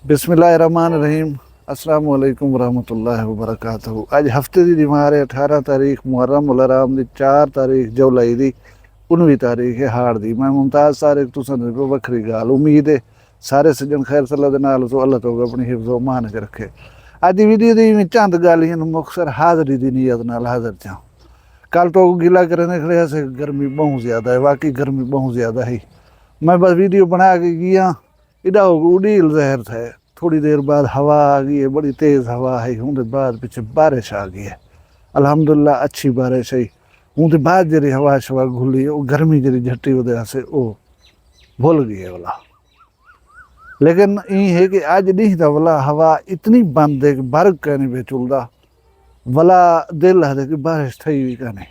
बिस्मिल्लाहिर्रहमानिर्रहीम अस्सलाम वालेकुम वरहमतुल्लाहि वबरकातुहू। अज हफ्ते की दिमार है 18 तारीख मुहर्रम उल हराम दी 4 तारीख जुलाई दी 19 तारीख है हाड़ दी। मैं मुमताज़ सारिक तुसां दे वखरी गाल उम्मीद है सारे सज्जन खैर सल्ला दे नाल तो अल्लाह तो अपनी हिफ्ज़ व मान च रखे। अज दी वीडियो दी मैं चंद गालियां मुख्तसर हाज़री दी नीयत नाल हाज़र चा। कल तो गिला करने खड़े से गर्मी बहुत ज़्यादा है, वाकई गर्मी बहुत ज़्यादा है। मैं बस वीडियो बना के गया इड़ा उड़ील जहर था। थोड़ी देर बाद हवा आ गई है, बड़ी तेज़ हवा है। हूँ बाद पीछे बारिश आ गई है, अल्हम्दुलिल्लाह अच्छी बारिश है। हूँ बाद जी हवा शवा घुली है, वो गर्मी जी झट्टी वजह से वो भूल गई है वाला। लेकिन ये है कि अज नहीं था वाला हवा इतनी बंद है कि बर्ग कहने पे चुलदा वाला दिल है कि बारिश थी भी कहने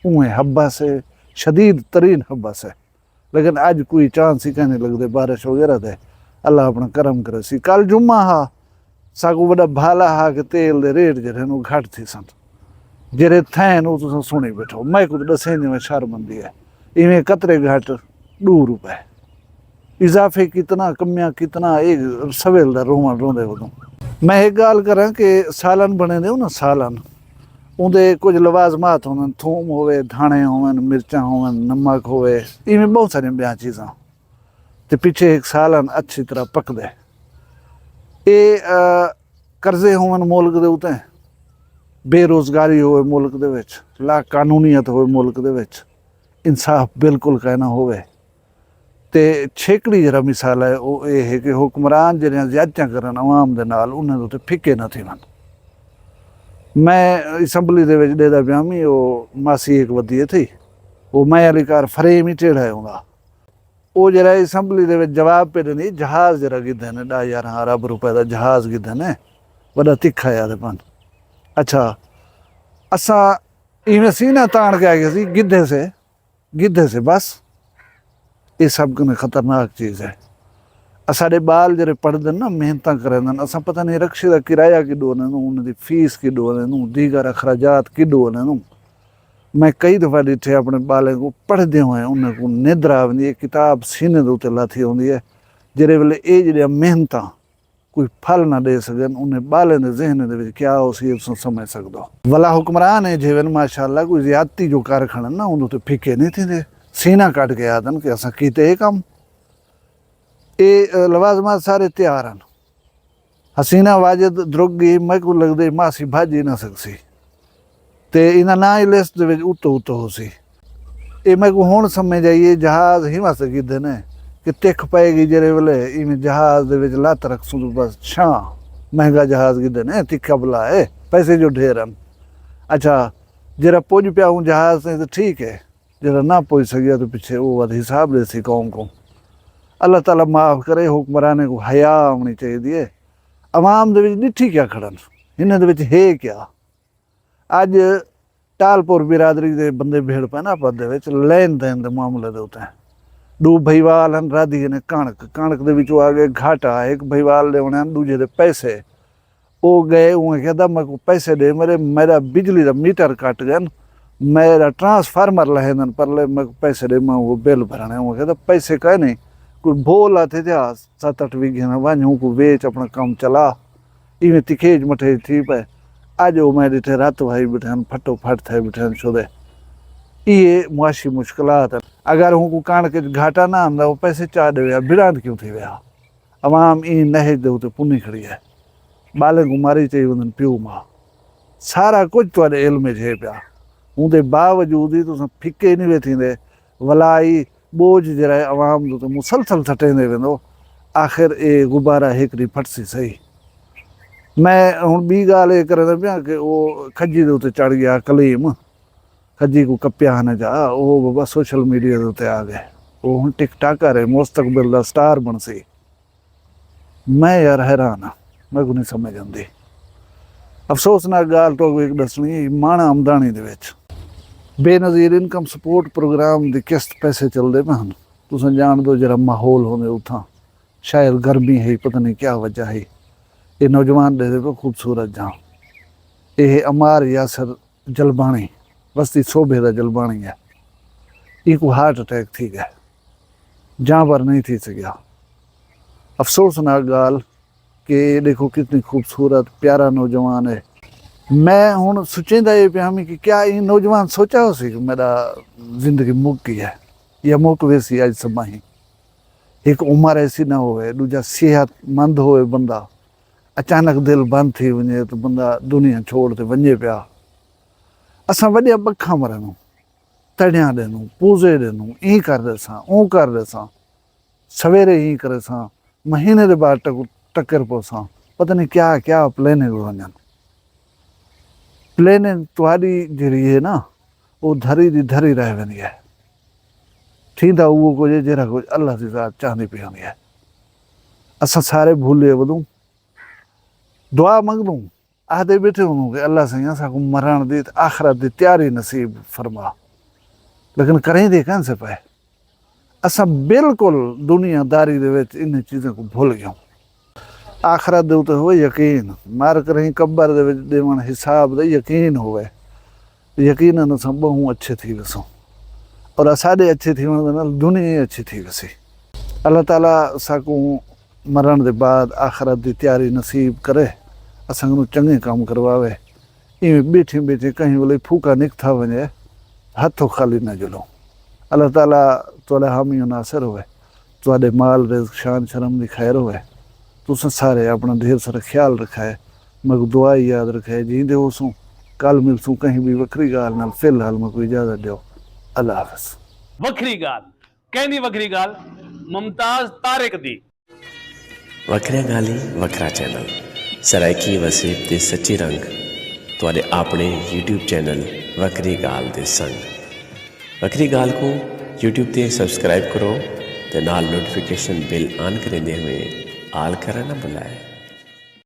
उमें हब्बा से शदीद तरीन हब्बा से। लेकिन अज कोई चांस ही कहने लगते बारिश वगैरह दे। अल्लाह अपना करम करे सी। कल जुम्मा हा सागू वड़ा भाला हा कि तेल दे रेट जड़े घट थी सन जड़े थे तुम सुनी बैठो। मैं कुछ दसें में शर्मंदी है। इवें कतरे घट 2 रुपए इजाफे कितना कमियां कितना एक सवेल दा रोवन रोंदे उदों। मैं एक गाल करा कि सालन बने दे ना सालन उनके कुछ लवाजमात होवन, थूम होवे, धाने होवन, मिर्चा होवन, नमक होवे, इवें बहुत सारी ब्याह चीज़ां ते पिछे एक सालन अच्छी तरह पकदे। ये कर्जे होवन मुल्क दे उते, बेरोजगारी होवे मुल्क दे विच, ला कानूनीयत होवे मुल्क दे विच, इंसाफ बिल्कुल कहना होवे ते छेकड़ी जरा मिसाल है वो ये है कि हुक्मरान जड़ियां ज़्यादतियां करन अवाम दे नाल उन्हां दे उते फिके न थिवन। मैं असैंबली दे विच डेदा पिया मी वो मासी एक वधी थी वो मैं वाली कार फ्रेम ही टेढ़ा है उनका वो जरा असैंबली दे विच जवाब पे ॾिनी जहाज़ जरा गिद्धे ने 10-11 अरब रुपए का जहाज़ गिद्धे ने वॾा तिखा याद पन। अच्छा असा इवें सीना ताण के आ गया सी गिद्धे से बस। ये सब कने खतरनाक चीज़ है। साढ़े बाल जरे पढ़ते ना मेहनत करें असा पता नहीं रक्शे का किराया किडो ने उन्होंने फीस किडो ने दीगर अखराजात किडो ने। मैं कई दफ़ा डिठे अपने बालें को पढ़ते हुए उन्हें को निद्रा आती है, किताब सीने के उत्ते लाथी आती है जेरे वेले ये जड़ियां मेहनत कोई फल ना दे सकन उन्हें बालें के जहन के क्या उसी समझ सकदो। वला हुक्मरान है जेवन माशाअल्लाह कोई ज्यादती जो कर खड़न ना उन्हें फिके नहीं थी सीना कट के आदन कि असा कीते ये काम। ये लवाजमात सारे तैयार हैं। हसीना वाजिद द्रुगी मैं को लगते मासी भाजी ना सकसी ते इन्हें ना ही लिस्ट दे उतो उतो हो सी। ये मैं को हुण समझ आइए जहाज़ ही मस गिद्धे ने कि तिख पैगी जेरे वेले इवें जहाज़ दे विच लत्त रखसूं तो बस छां महंगा जहाज़ गिद्धे ने तिखा भला है पैसे जो ढेर हैं। अच्छा जरा पुज पिया हूँ जहाज़ से तो ठीक है, जरा ना पुज सकिया तो पिछे वो वध हिसाब दे सी कौम को। अल्लाह ताला माफ़ करे हुक्मराने को हया आनी चाहिए। अवाम दे विच डिठी क्या खड़न इन्हां दे विच है क्या। अज टालपुर बिरादरी के बंदे भेड़ पे ना पद लैन देन के मामले के उत्ते 2 भईवाल हैं राधी ने कणक दे विचों आ गए घाटा। एक भईवाल दे होने दूजे दे पैसे वो गए उन्हें कहता मैं को पैसे दे मेरा बिजली का मीटर कट गया मेरा ट्रांसफार्मर लहेंदन पर ले मैं पैसे दे मैं वो बिल भरने वो कहता पैसे कह नहीं कोई बोल आते थे 7-8 वीघे में वहीं को बेच अपना काम चला इवें तिखेज मठेज थी पे। आज वो मैं डिठे रात भाई बिठान फटो फट थे बिठान शुदे ये मुआशी मुश्किलात। अगर हूँ कान के घाटा ना आंदा वो पैसे चाह दे बिरांत क्यों थी वह अवाम ई नहेज दे उते पुनी खड़ी है बाले को मारी चाहिए उन्हें प्यू माँ सारा कुछ थोड़े इल्म है पिया उनके बावजूद ही तुम फिके नहीं वे थींदे वलाई बोझ जरा अवाम जो मुसलसल सटेंदे वेंदो आखिर ये गुब्बारा हिकड़ी फटसी सही। मैं हूँ बी गाल ये करदा पिया कि वो खज्जी के उत्ते चढ़ गया कलीम खज्जी को कप्या न जा वो बाबा सोशल मीडिया के उत्ते आ गए वो हूँ टिकटाकर है मुस्तकबिल का स्टार बन सी। मैं यार हैरान हाँ मैं को नहीं समझ आती। अफसोसनाक गाल तो एक दसनी माणा आमदनी दे विच बेनज़ीर इनकम सपोर्ट प्रोग्राम की किस्त पैसे चलते पे हैं। तुम जान दो जरा माहौल होने उथा शायद गर्मी है पता नहीं क्या वजह है। ये नौजवान दे पे खूबसूरत जहाँ ये अमार यासर जलबानी बस्ती सोबे का जलबानी है इनको हार्ट अटैक थी गया जहाँ पर नहीं थी सकिया। अफसोसनाक गाल कि देखो कितनी खूबसूरत प्यारा नौजवान है। मैं हुण सोचेंदा ये पिया मैं कि क्या ये नौजवान सोचा हो सी कि मेरा जिंदगी मुक गई है या मुक वैसी अज समा ही। एक उम्र ऐसी ना होवे, दूजा सेहतमंद होवे बंदा, अचानक दिल बंद थी वञे तो बंदा दुनिया छोड़ ते वञे पिया। असां वॾा बखा मरनूं, तड़ियां ॾिनूं, पूज़े ॾिनूं, ई कर ॾिसां ऊं कर ॾिसां, सवेरे ई करे सां महीने दे बाद टक्कर पहुंचा, पता नहीं क्या क्या प्लानिंग वञनि। प्लानिंग तुहारी जहिड़ी है ना वो धरी दी धरी रह वेंदी है। थींदा उहो कुछ जहिड़ा कुछ अल्लाह जी ज़ात चाहंदी पई हूंदी है। असां सारे भूले वधूं, दुआ मंगदूं, आदे बैठे हूंदूं कि अल्लाह साईं असांखे मरण दी आख़िरत दी तैयारी नसीब फरमा, लेकिन करें दे कान से पाए। असां बिल्कुल दुनियादारी दे विच इन चीज़ां को भुल गयूं। आखिरत दे उत्ते होवे यकीन, मर करे कब्र दे विच देवण हिसाब दे यकीन होवे, यकीनन असां बहु अच्छे थी वसूं और असाडे अच्छे थी वण नाल दुनिया अच्छी थी वसी। अल्लाह ताला असांको मरण दे बाद आखिरत दी तैयारी नसीब करे, असांखे चङे कम करवावे। इवें बैठे बैठे कहीं वेले फूका निकथा वञे, हथों खाली न जुलो। अल्लाह ताला तुहाडा हामी नासिर होवे, तुहाडे माल रिज़्क शान शर्म दी खैर होवे। तुसां सारे अपना ढेर सारा ख्याल रखाए, मगर दुआ याद रखाए। जींदे होसूं कल मिलसूं कहीं भी वखरी गाल नाल। फिलहाल मैं कोई इजाजत दियो, अल्लाह हाफ़िज़। वखरी गाल कहंदी वखरी गाल मुमताज तारिक दी। वखरिया गाली वखरा चैनल सराइकी वसीब ते सच्ची रंग तुहाडे अपने YouTube चैनल वखरी गाल दे संग। वखरी गाल को YouTube ते सब्सक्राइब करो ते नाल नोटिफिकेशन बिल ऑन करेंदे हुए आल करना न भुलाए।